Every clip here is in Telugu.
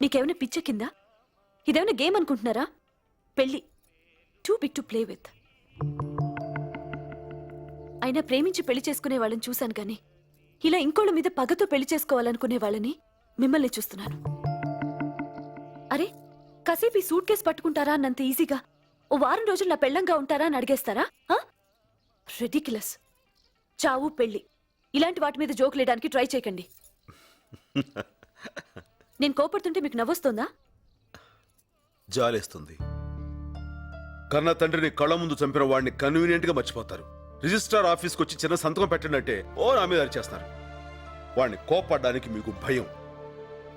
మీకేమైనా పిచ్చ కింద? ఇదేమైనా గేమ్ అనుకుంటున్నారా? పెళ్ళి too big to play with. అయినా ప్రేమించి పెళ్లి చేసుకునే వాళ్ళని చూశాను కానీ ఇలా ఇంకోళ్ళ మీద పగతో పెళ్లి చేసుకోవాలనుకునే వాళ్ళని మిమ్మల్ని చూస్తున్నాను. అరే, కాసేపు ఈ సూట్ కేసు పట్టుకుంటారా అన్నంత ఈజీగా ఓ వారం రోజులు నా పెళ్ళంగా ఉంటారా అని అడిగేస్తారా? రెడిక్యులస్. చావు పెళ్లి ఇలాంటి వాటి మీద జోకులేయడానికి ట్రై చేయకండి. నేను కోపడుతుంటే మీకు నవ్వొస్తుందా? జాలేస్తుంది. కన్న తండ్రిని కళ్ళ ముందు చంపిన వాడిని కన్వీనియంట్ గా మర్చిపోతారు. రిజిస్ట్రార్ ఆఫీస్కి వచ్చి చిన్న సంతకం పెట్టినట్టే ఓ నా మీద అరిచేస్తారు. వాడిని కోపడ్డానికి మీకు భయం.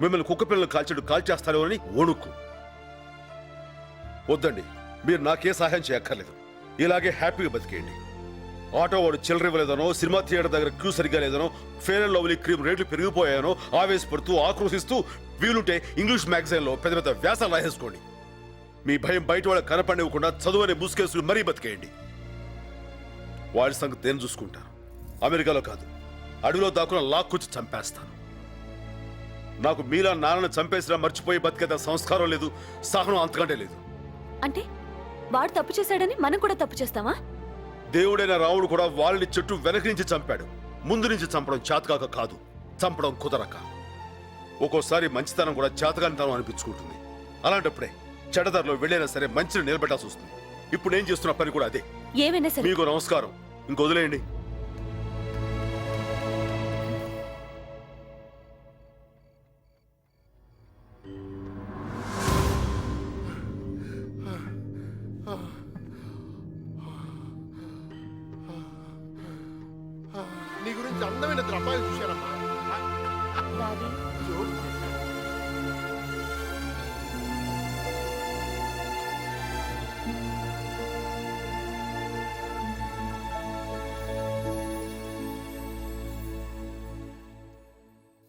మిమ్మల్ని కుక్క పిల్లలు కాల్చేస్తారో అని వణుకు. వద్దండి, మీరు నాకే సహాయం చేయక్కర్లేదు. ఇలాగే హ్యాపీగా బతికేయండి. ఆటో వాడు చిల్లర ఇవ్వలేదనో, సినిమా థియేటర్ దగ్గర క్యూ సరిగ్గా లేదనో, ఫేర్ అండ్ లవ్లీ క్రీమ్ రేట్లు పెరిగిపోయానో ఆవేశపడుతూ ఆక్రోశిస్తూ వీలుంటే ఇంగ్లీష్ మ్యాగజైన్లో పెద్ద పెద్ద వ్యాసాలు రాసేసుకోండి. మీ భయం బయట వాళ్ళకి కనపడివ్వకుండా చదువునే ముసుకేసులు మరీ బతికేయండి. వాడి సంగతి నేను చూసుకుంటాను. అమెరికాలో కాదు, అడవిలో దాక్కున లాక్కొచ్చి చంపేస్తాను. నాకు మీలా నాన్నను చంపేసినా మర్చిపోయి బతికేత సంస్కారం లేదు, సహనం అంతకంటే లేదు. అంటే వాడు తప్పు చేశాడని మనం కూడా తప్పు చేస్తామా? దేవుడైన రాముడు కూడా వాళ్ళని చెట్టు వెనక నుంచి చంపాడు. ముందు నుంచి చంపడం చేతకాక కాదు, చంపడం కుదరక. ఒక్కోసారి మంచితనం కూడా చేతగానితనం అనిపించుకుంటుంది. అలాంటప్పుడే చెడదారిలో వెళ్ళైనా సరే మంచిని నిలబెట్టాల్సి వస్తుంది. ఇప్పుడు నేను చేస్తున్న పని కూడా అదే. ఏమైనా సరే మీకు నమస్కారం, ఇంకొదిలేయండి. నీ గురించి అందమైన అబ్బాయిలు చూశారమ్మా.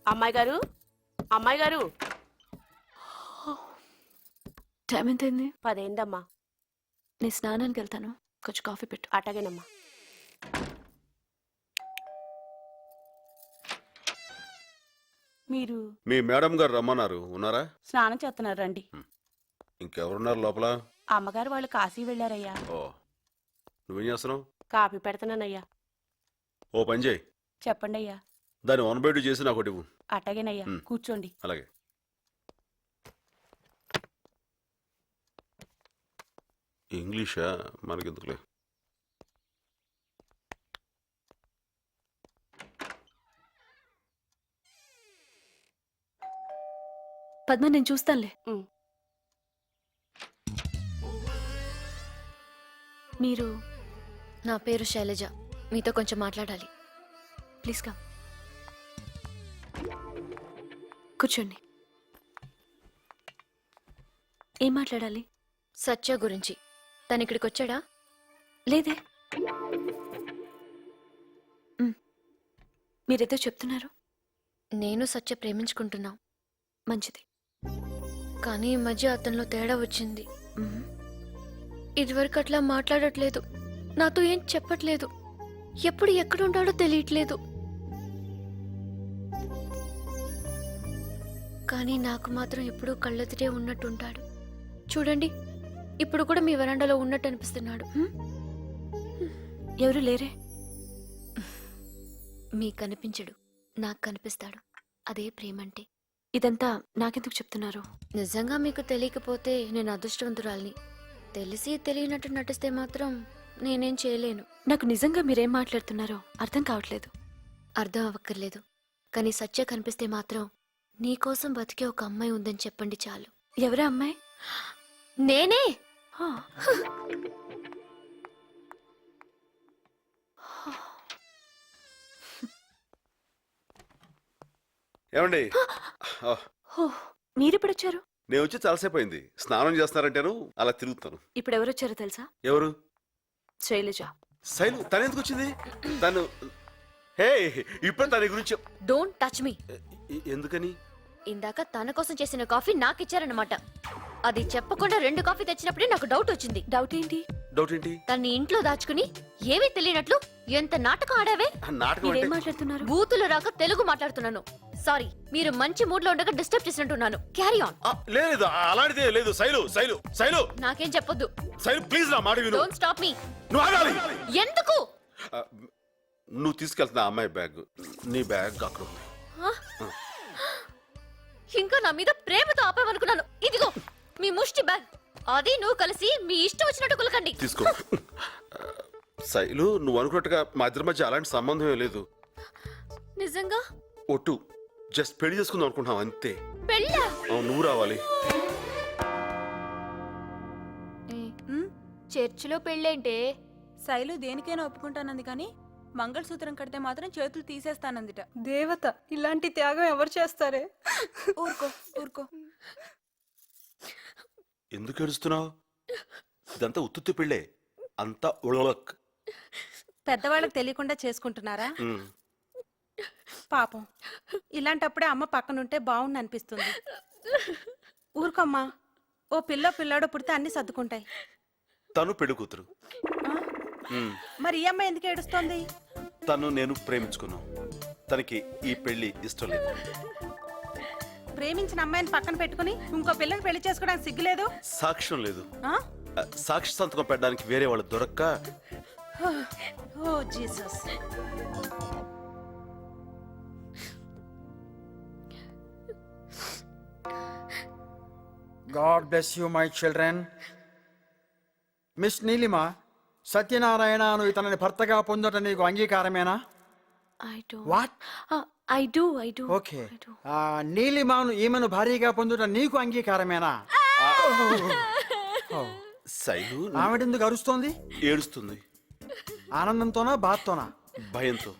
అమ్మాయి గారు, అమ్మాయి గారు, టైం ఎంతైంది? 10 అయిందమ్మా. నేను స్నానానికి వెళ్తాను, కొంచెం కాఫీ పెట్టు. అటగేనమ్మా. మీరు మీ మేడం గారు రమ్మన్నారు, ఉన్నారా? స్నానం చేస్తున్నారు, రండి. ఇంకెవరున్నారు లోపల? అమ్మగారు వాళ్ళు కాశీ వెళ్ళారయ్యా. ఓ, నువ్వేం చేస్తున్నావు? కాఫీ పెడతానయ్యా. ఓ పని చేయి, చెప్పండి అయ్యా. దాన్ని 1/2 చేసి నాకు ఒకటి ఇవ్వు. అటగేనయ్యా, కూర్చోండి. అలాగే. ఇంగ్లీషా? మనకెందుకులే. పద్మ, నేను చూస్తానులే. మీరు? నా పేరు శైలజ, మీతో కొంచెం మాట్లాడాలి. Please come. కూర్చోండి. ఏం మాట్లాడాలి? సత్య గురించి. తను ఇక్కడికి వచ్చాడా? లేదే. మీరేదో చెప్తున్నారు. నేను సత్య ప్రేమించుకుంటున్నాం. మంచిది. కానీ ఈ మధ్య అతనిలో తేడా వచ్చింది. ఇదివరకు అట్లా మాట్లాడట్లేదు, నాతో ఏం చెప్పట్లేదు, ఎప్పుడు ఎక్కడుంటాడో తెలియట్లేదు. కానీ నాకు మాత్రం ఎప్పుడూ కళ్ళెదిరే ఉన్నట్టుంటాడు. చూడండి, ఇప్పుడు కూడా మీ వరండాలో ఉన్నట్టు అనిపిస్తున్నాడు. ఎవరు లేరే? మీకు కనిపించడు, నాకు కనిపిస్తాడు. అదే ప్రేమంటే. ఇదంతా నాకెందుకు చెప్తున్నారు? నిజంగా మీకు తెలియకపోతే నేను అదృష్టవంతురాల్ని. తెలిసి తెలియనట్టు నటిస్తే మాత్రం నేనేం చేయలేను. నాకు నిజంగా మీరేం మాట్లాడుతున్నారో అర్థం కావట్లేదు. అర్థం అవ్వక్కర్లేదు, కానీ సత్య కనిపిస్తే మాత్రం నీకోసం బతికే ఒక అమ్మాయి ఉందని చెప్పండి చాలు. ఎవరా అమ్మాయి? నేనే. ఏమండి, మీరెప్పుడొచ్చారు? నేను వచ్చి చాలాసేపు అయింది. స్నానం చేస్తున్నారంటేను అలా తిరుగుతాను. ఇప్పుడు ఎవరొచ్చారో తెలుసా? ఎవరు? శైలజ. శైలు? తను ఎందుకు వచ్చింది? తను హే, ఇప్పుడు తన గురించి. Don't touch me. ఎందుకని? ఇందాక తన కోసం చేసిన కాఫీ నాకు ఇచ్చారన్నమాట. అది చెప్పకుండా 2 కాఫీ తెచ్చినప్పుడే నాకు డౌట్ వచ్చింది. డౌట్ ఏంటి? డౌట్ ఏంటి? తన్ని ఇంట్లో దాచుకుని ఏమీ తెలియనట్లు ఎంత నాటకం ఆడావే. ఆ నాటకం మీరేం అంటే మాట్లాడుతున్నారు? బూతులు రాక తెలుగు మాట్లాడుతున్నాను. సారీ, మీరు మంచి మూడ్ లో ఉండగా డిస్టర్బ్ చేసినట్టున్నాను. Carry on. లేదు అలాంటిదే లేదు. శైలు శైలు శైలు నాకేం చెప్పొద్దు. శైలు ప్లీజ్ నా మాట విను. Don't stop me. నువ్వు ఆగాలి. ఎందుకు? ఆ, నువ్వు తీసుకెళ్తున్న అమ్మాయి బ్యాగ్, నీ బ్యాగ్ అక్కడ ఉంది. ఇంకా నా మీద ప్రేమతో ఆపామనుకున్నాను. ఇదిగో మీ ముష్టి బ్యాగ్. అది నువ్వు కలిసి మీ ఇష్టం వచ్చినట్టు కులకండి. తీసుకో. శైలు నువ్వు అనుకున్నట్టుగా మా ఇద్దరి మధ్య అలాంటి సంబంధం లేదు. నిజంగా? ఒట్టు జస్ట్ పెళ్లి చేసుకుందాం అనుకుంటున్నాం అంతే. పెళ్ళా? నువ్వు రావాలి. చర్చిలో పెళ్ళేంటే? శైలు దేనికైనా ఒప్పుకుంటానంది కానీ మంగళసూత్రం కడితే మాత్రం చేతులు తీసేస్తానందిట. దేవత ఇలాంటి త్యాగం ఎవరు చేస్తారే? ఊరుకో ఊరుకో. ఎందుకు ఏడుస్తున్నావు? ఇదంతా ఉత్తుత్తి పెళ్ళే, అంతా ఉళక్. పెద్దవాళ్ళకి తెలియకుండా చేసుకుంటున్నారా? పాపం ఇలాంటప్పుడే అమ్మ పక్కనుంటే బాగుండు అనిపిస్తుంది. ఊరుకోమ్మా, ఓ పిల్లాడో పుడితే అన్ని సర్దుకుంటాయి. తను పెళ్లి కూతురు. మరి ఈ అమ్మాయి ఎందుకు ఏడుస్తోంది? తను నేను ప్రేమించుకున్నాం. తనకి ఈ పెళ్లి ఇష్టం లేదు. ప్రేమించిన అమ్మాయిని పక్కన పెట్టుకుని ఇంకో పిల్లని పెళ్లి చేసుకోవడానికి సిగ్గులేదు? సాక్ష్యం లేదు. ఆ? సాక్షి సంతకం పెట్టడానికి వేరే వాళ్ళు దొరక్క. Oh Jesus. God bless you, my children. Miss Neelima, సత్యనారాయణను ఇతనిని భర్తగా పొందట నీకు అంగీకారమేనా? I do. What? I do. Okay. నీలిమను ఈమెను భారీగా పొందుట నీకు అంగీకారమేనా? శైలు ఆవిడెందుకు అరుస్తోంది? ఏడుస్తుంది. ఆనందంతోనా బాధతోనా? భయంతో.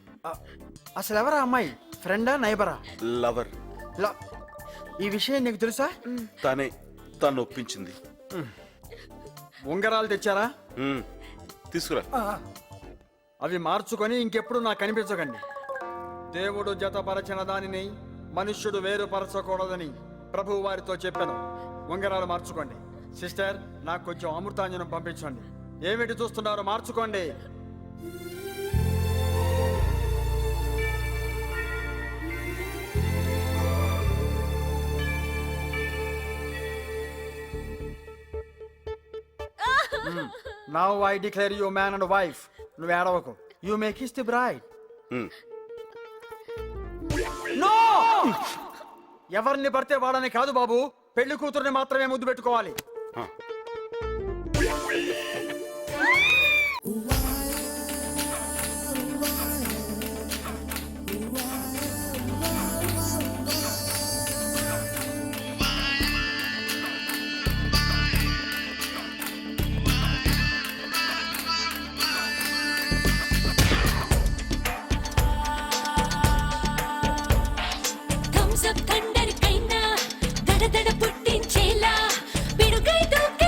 అసలు ఎవరా అమ్మాయి? ఫ్రెండా నైబరా? లవర్. ఈ విషయం నీకు తెలుసా? తనే తను ఒప్పించింది. ఉంగరాలు తెచ్చారా? తీసుకురా. అవి మార్చుకొని ఇంకెప్పుడు నాకు కనిపించకండి. దేవుడు జతపరచిన దానిని మనుష్యుడు వేరుపరచకూడదని ప్రభు వారితో చెప్పాను. ఉంగరాలు మార్చుకోండి. సిస్టర్, నాకు కొంచెం అమృతాంజనం పంపించండి. ఏమిటి చూస్తున్నారో మార్చుకోండి. Now I declare you man and wife. నువ్వు ఏడవకు. You may kiss the bride. No! ఎవరిని పడితే వాడని కాదు బాబు, పెళ్లి కూతురుని మాత్రమే ముద్దు పెట్టుకోవాలి. థమ్స్ అప్ థండర్ కైనా దడదడ పుట్టించేలా పిడుగై దూకే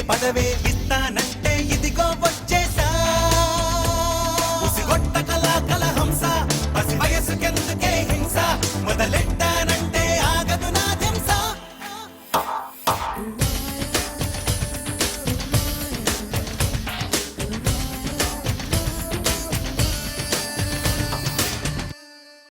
పదవే